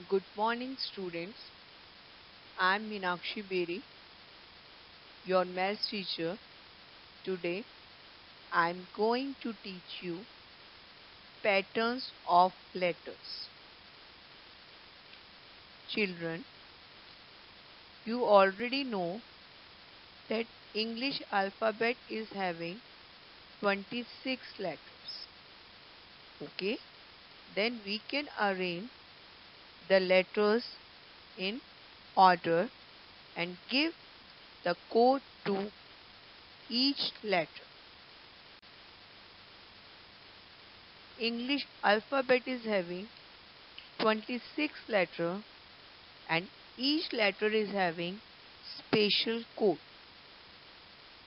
Good morning, students. I'm Meenakshi Beri, your maths teacher. Today, I'm going to teach you patterns of letters. Children, you already know that English alphabet is having 26 letters. Okay? Then we can arrange the letters in order and give the code to each letter. English alphabet is having 26 letters and each letter is having special code.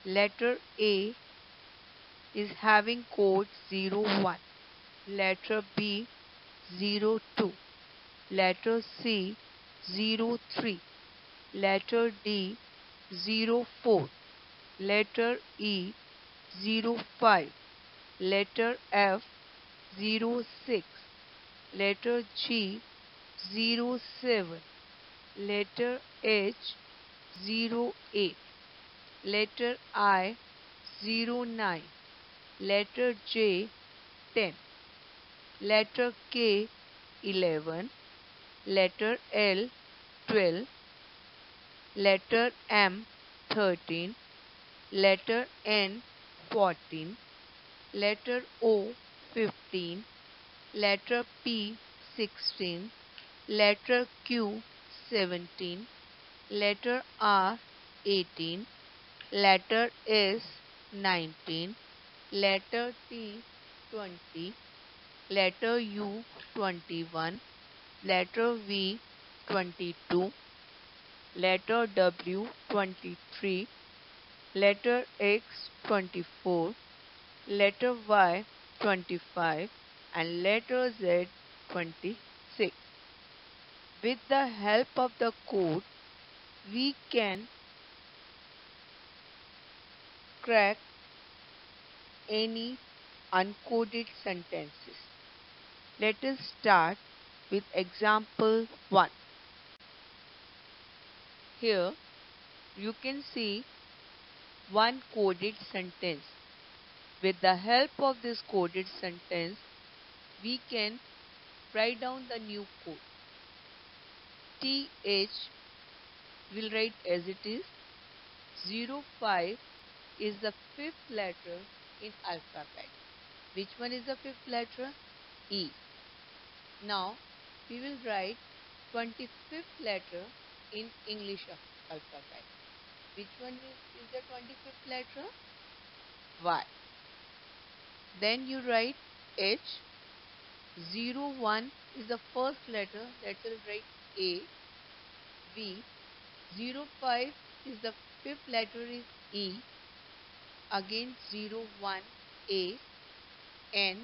Letter A is having code 01, letter B 02, letter C 03, letter D 04, letter E 05, letter F 06, letter G 07, letter H 08, letter I 09, letter J 10, letter K 11, letter L 12, letter M 13, letter N 14, letter O 15, letter P 16, letter Q 17, letter R 18, letter S 19, letter T 20, letter U 21, letter V 22, letter W 23, letter X 24, letter Y 25, and letter Z 26. With the help of the code, we can crack any uncoded sentences. Let us start with example 1. Here you can see one coded sentence. With the help of this coded sentence, we can write down the new code. TH will write as it is. 05 is the fifth letter in alphabet. Which one is the fifth letter? E. Now we will write 25th letter in English alphabet. Which one is the 25th letter? Y. Then you write H. 01 is the first letter, that will write A. V. 05 is the fifth letter is E. Again 01 A. N.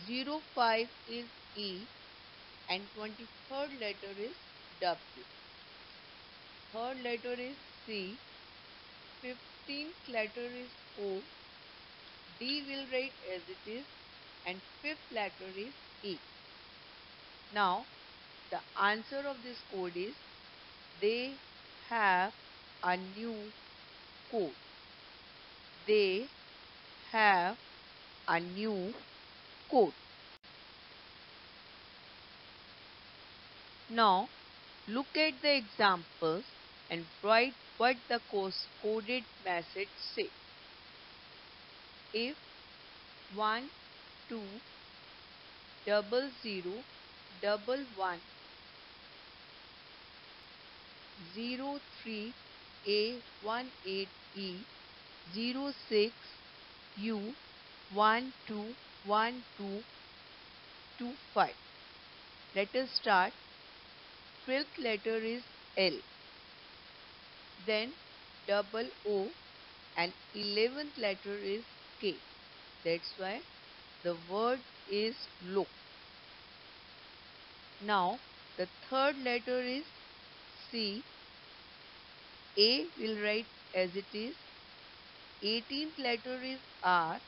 05 is E. And 23rd letter is W. Third letter is C. 15th letter is O. D will write as it is, and fifth letter is E. Now the answer of this code is they have a new code. They have a new code. Now look at the examples and write what the coded message says. If 1 2 0 0 1 1 03 A 18 E 06 U 12 25. Let us start. 12th letter is L, then double O, and 11th letter is K. That's why the word is look. Now the third letter is C. A will write as it is. 18th letter is R.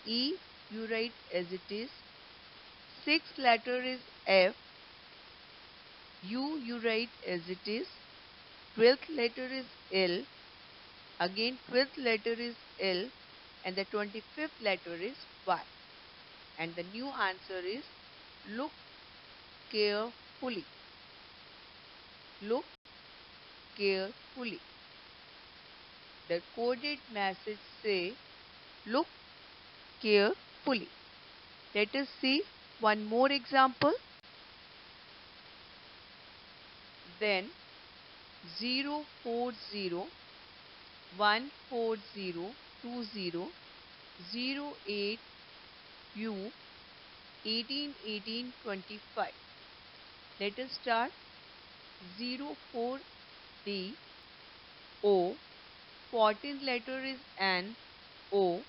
E you write as it is. 6th letter is F. U you write as it is. 12th letter is L. Again 12th letter is L and the 25th letter is Y. And the new answer is look carefully. Look carefully. The coded message say look carefully. Let us see one more example. Then 040 14020 08 U 18 18 25. Let us start. 04D O, 14th letter is N O,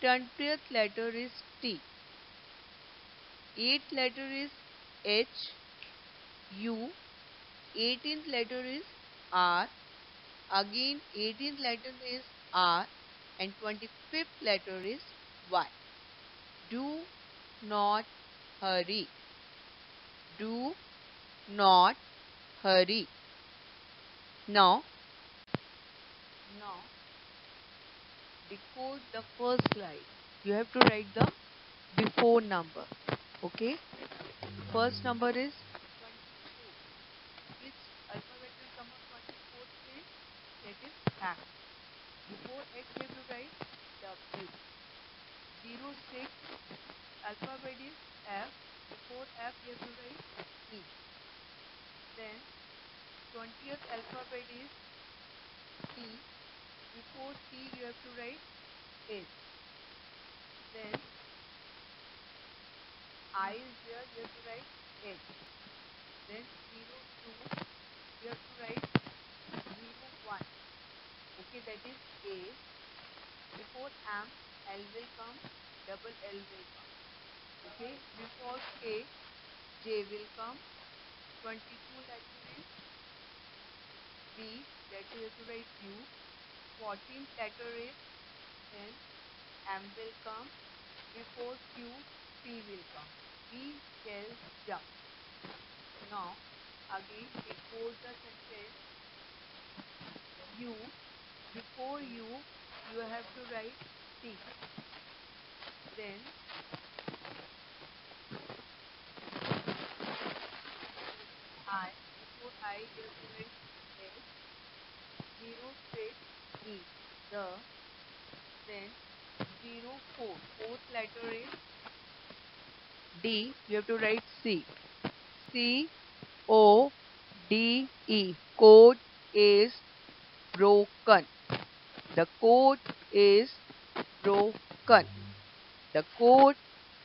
20th letter is T, 8th letter is H U, 18th letter is R, again 18th letter is R and 25th letter is Y. Do not hurry. Do not hurry. Now decode the first slide. You have to write the before number. Okay. First number is 24. Which alphabet will come on 24th place? That is X. Before X you have to write W. 06. Alphabet is F. Before F you have to write E. Then 20th alphabet is T. Before T you have to write H. Then I is there, you have to write H. Then 02, you have to write 01. Okay, that is A. Before M, L will come, double L will come. Okay, before K, J will come. 22 letter is B, that you have to write U. 14th letter is N, M will come. Before Q, P will come. We shall jump. Now, again, decode the sentence. U, before U, you have to write T. Then, I, before I, you have to write S. 06 E, the. Then, 04, fourth letter is D, you have to write C. C, O, D, E. Code is broken. The code is broken. The code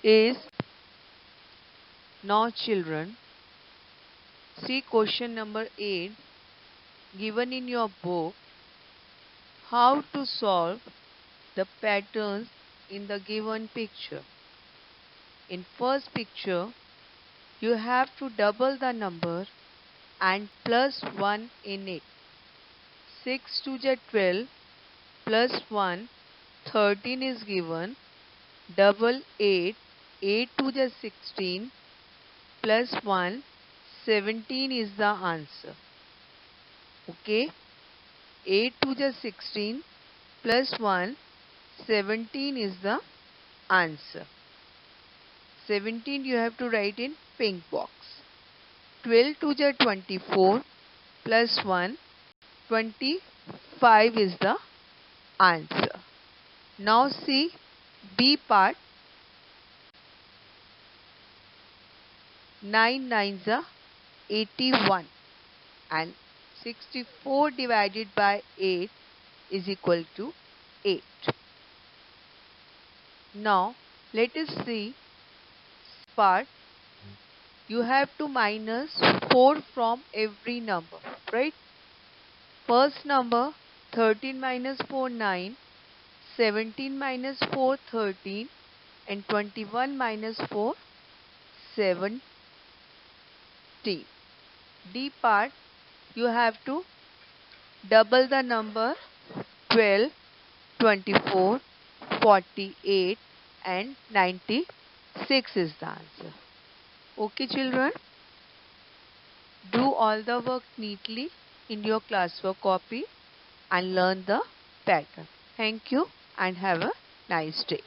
is. Now children, see question number 8 given in your book. How to solve the patterns in the given picture. In first picture, you have to double the number and plus 1 in it. 6 to the 12 plus 1, 13 is given. Double 8, 8 to the 16 plus 1, 17 is the answer. Okay, 8 to the 16 plus 1, 17 is the answer. 17 you have to write in pink box. 12 to the 24 plus 1, 25 is the answer. Now see B part. 9 nines are 81 and 64 divided by 8 is equal to 8. Now let us see part. You have to minus 4 from every number, right? First number 13 minus 4 9, 17 minus 4 13 and 21 minus 4 17. D part, you have to double the number. 12, 24, 48 and 96 is the answer. Okay children. Do all the work neatly in your classwork copy and learn the pattern. Thank you and have a nice day.